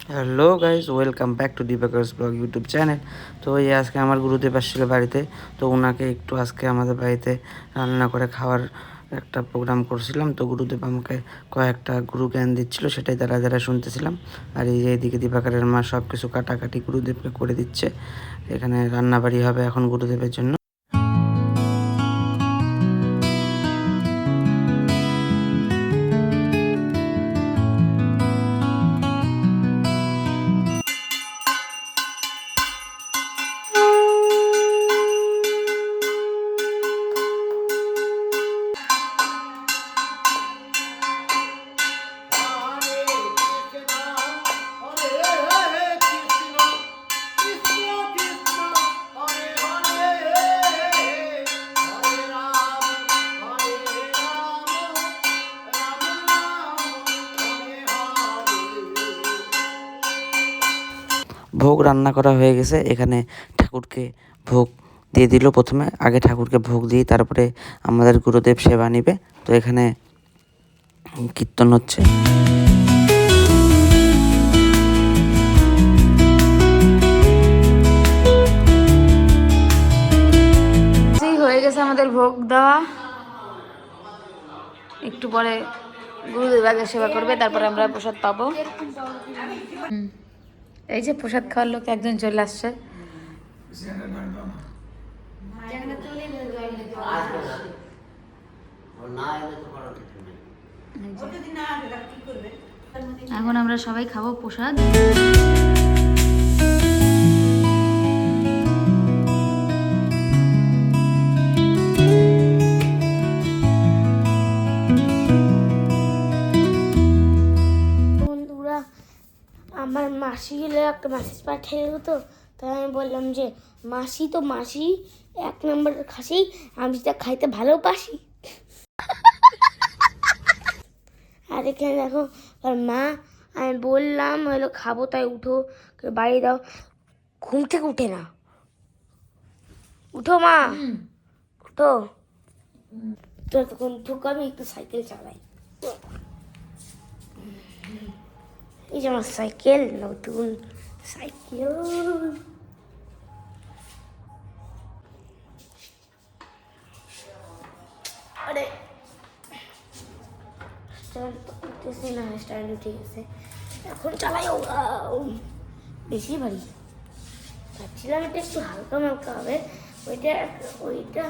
Hello guys, welcome back to Dipakar's blog YouTube channel. তো এই আজকে আমার গুরুদেব আসছিল বাড়িতে, তো ওনাকে একটু আজকে আমাদের বাড়িতে রান্না করে খাওয়ার একটা প্রোগ্রাম করছিলাম। তো গুরুদেব আমাকে কয়েকটা গুরু জ্ঞান দিচ্ছিল, সেটাই দ্বারা দ্বারা শুনতেছিলাম। আর এই যে এদিকে দীপাকারের মা সব কিছু কাটাকাটি গুরুদেবকে করে দিচ্ছে। এখানে রান্নাবাড়ি হবে এখন গুরুদেবের জন্য। ভোগ রান্না করা হয়ে গেছে। এখানে ঠাকুরকে ভোগ দিয়ে দিল। প্রথমে আগে ঠাকুরকে ভোগ দিয়ে তারপরে আমাদের গুরুদেব সেবা নিবে। তো এখানে কীর্তন হচ্ছে। হয়ে গেছে আমাদের ভোগ দেওয়া। একটু পরে গুরুদেব আগে সেবা করবে, তারপরে আমরা প্রসাদ পাবো। এই যে প্রসাদ খাওয়ার লোক একজন চলে আসছে। এখন আমরা সবাই খাবো প্রসাদ। বন্ধুরা, আমার মাসি গেলে একটা মেসেজ পাঠিয়ে দিল। তো তাই আমি বললাম যে মাসি তো মাসি, 1 নম্বরের খাসি, আমি তা খাইতে ভালোবাসি। আর এখানে দেখো আর মা, আমি বললাম হলো খাবো তাই উঠো, বাড়ি দাও। ঘুম থেকে উঠে না। উঠো মা, উঠো। তো তখন ঠুকো, আমি একটু সাইকেল চালাই। এই যে আমার সাইকেল, নতুন সাইকেল। আরে স্ট্যান্ড উঠতেছে না, স্ট্যান্ড উঠে গেছে। এখন চালাই। বেশি ভারী ভাবছিলাম এটা একটু হালকা মালকা হবে। ওইটা ওইটা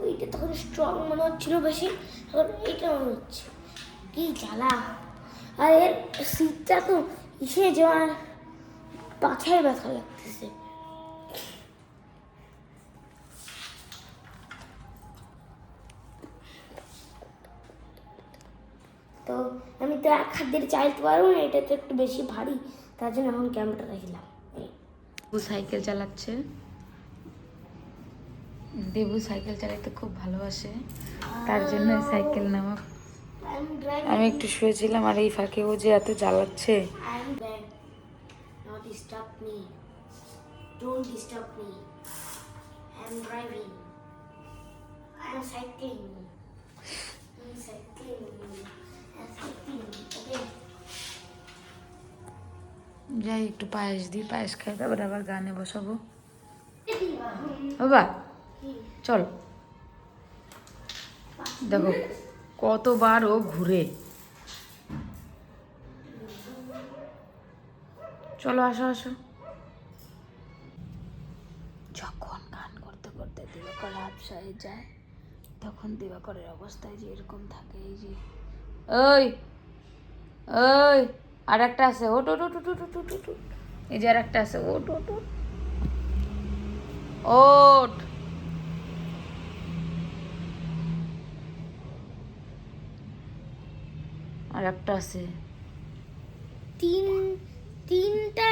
ওইটা তখন স্ট্রং মনে হচ্ছিল বেশি, এখন এইটা মনে হচ্ছে কি জ্বালা। আর এর সিটটা তো ইসে যাওয়ার পাছায় ব্যথা লাগতেছে। তো আমি তো এক হাত দিয়ে চাইতে পারবো না, এটা তো একটু বেশি ভারী, তার জন্য এখন ক্যামেরাটা রাখলাম। দেবু সাইকেল চালাচ্ছে। দেবু সাইকেল চালাতে খুব ভালোবাসে, তার জন্য সাইকেল নেওয়া। আমি একটু শুয়েছিলাম আর এই ফাঁকে ও যে এত জ্বালাচ্ছে। যাই একটু পায়েস দিই, পায়েস খাই, তারপরে আবার গানে বসাবো। বাবা চল, দেখো কতবার ও ঘুরে। চলো আসো আসো। যখন গান করতে করতে দিবাকর হাফসায় যায়, তখন দিবাকরের অবস্থায় যে এরকম থাকে। এই যে ওই ওই আর একটা আছে, ওট ওট ওট ওট ওট ওট ওট। এই যে আর একটা আছে, ওট ওট ওট ওট। আর একটা আছে। তিনটা,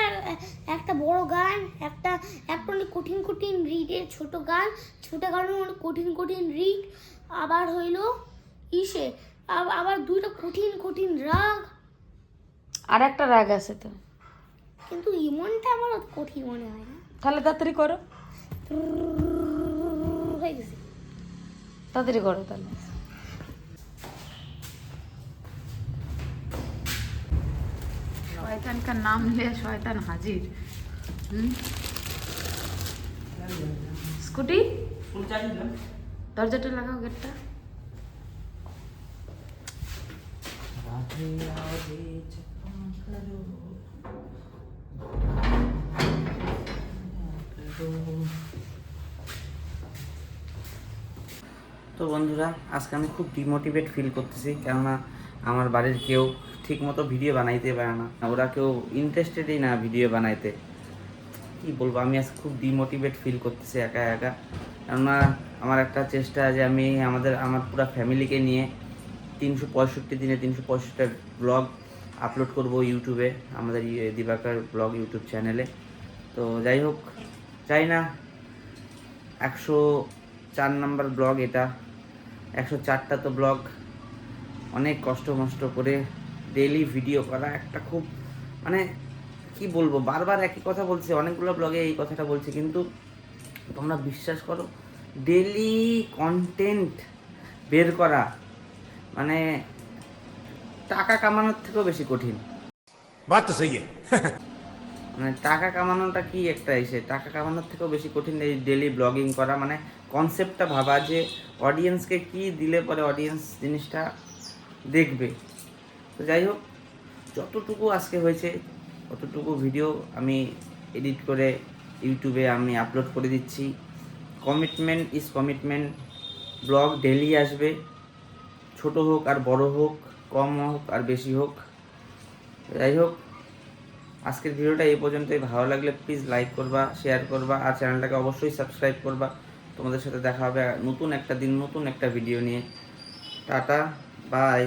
একটা বড় গান, একটা অনেক কঠিন কঠিন রিডের ছোট গান, ছোট গানের অনেক কঠিন কঠিন রিড, আবার হইলো ইসে আবার দুইটা কঠিন কঠিন রাগ। আর একটা রাগ আছে তো, কিন্তু ইমনটা আমার অত কঠিন মনে হয় না। তাহলে তাড়াতাড়ি করো, হয়ে গেছে, তাড়াতাড়ি করো তাহলে। शैतान का नाम ले शैतान हाजिर। स्कूटी दरजाটা লাগাও গেটটা। তো বন্ধুরা আজকে আমি খুব ডিমোটিভেট ফিল করতেছি, কেননা আমার বাড়ির কেউ ঠিক মতো ভিডিও বানাইতে পারে না, ওরা কেউ ইন্টারেস্টেডই না ভিডিও বানাইতে। কি বলবো, আমি আজকে খুব ডিমোটিভেট ফিল করতেছি একা একা। কেননা আমার একটা চেষ্টা যে আমি আমার পুরো ফ্যামিলিকে নিয়ে 365 দিনে 365টা ব্লগ আপলোড করব ইউটিউবে, আমাদের দিবাকর ব্লগ ইউটিউব চ্যানেলে। তো যাই হোক, চাই না 104 নম্বর ব্লগ এটা, 104টা তো ব্লগ, অনেক কষ্ট মষ্ট করে ডেইলি ভিডিও করা একটা খুব মানে কি বলবো, বারবার একই কথা বলছি, অনেকগুলো ব্লগে এই কথাটা বলছি, কিন্তু তোমরা বিশ্বাস করো ডেইলি কন্টেন্ট বের করা মানে টাকা কামানোর থেকেও বেশি কঠিন। बात तो सही है। মানে টাকা কামানোটা কি একটা এসে, টাকা কামানোর থেকেও বেশি কঠিন এই ডেলি ব্লগিং করা, মানে কনসেপ্টটা ভাবা যে অডিয়েন্সকে কি দিলে পরে অডিয়েন্স জিনিসটা দেখবে। তো যাই হোক, যতটুকু আজকে হয়েছে অতটুকু ভিডিও আমি এডিট করে ইউটিউবে আমি আপলোড করে দিচ্ছি। Commitment is commitment, blog daily আসবে, ছোট হোক আর বড় হোক, কম হোক আর বেশি হোক। যাই হোক, আজকের ভিডিওটা এই পর্যন্তই। ভালো লাগলে প্লিজ লাইক করবা, শেয়ার করবা, আর চ্যানেলটাকে অবশ্যই সাবস্ক্রাইব করবা। তোমাদের সাথে দেখা হবে নতুন একটা দিন নতুন একটা ভিডিও নিয়ে। Tata, by.